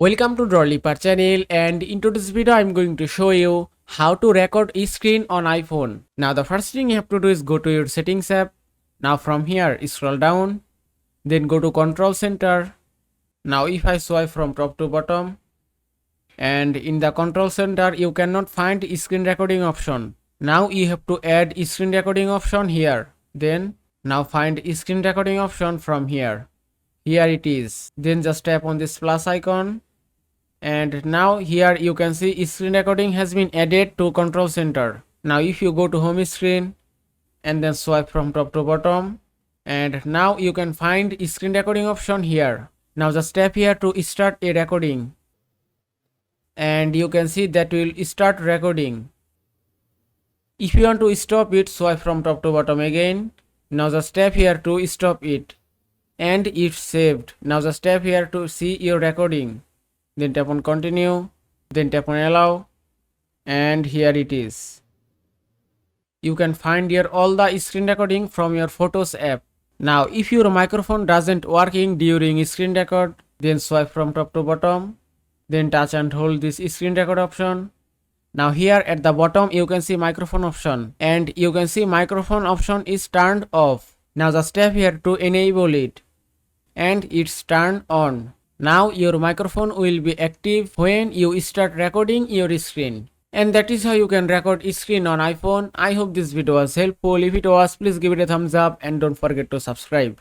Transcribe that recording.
Welcome to Drawliper channel, and in today's video I'm going to show you how to record screen on iPhone. Now the first thing you have to do is go to your settings app. Now from here scroll down, then go to control center. Now if I swipe from top to bottom, and in the control center you cannot find screen recording option. Now you have to add screen recording option here. Then now find screen recording option from here. Here it is. Then just tap on this plus icon. And now here you can see screen recording has been added to control center. Now if you go to home screen and then swipe from top to bottom, and now you can find screen recording option here. Now just tap here to start a recording, and you can see that will start recording. If you want to stop it, swipe from top to bottom again. Now just tap here to stop it, and it's saved. Now just tap here to see your recording. Then tap on continue, then tap on allow, and here it is. You can find here all the screen recording from your Photos app. Now if your microphone doesn't working during screen record, then swipe from top to bottom, then touch and hold this screen record option. Now here at the bottom you can see microphone option, and you can see microphone option is turned off. Now just tap here to enable it, and it's turned on. Now your microphone will be active when you start recording your screen. And that is how you can record screen on iPhone. I hope this video was helpful. If it was, please give it a thumbs up and don't forget to subscribe.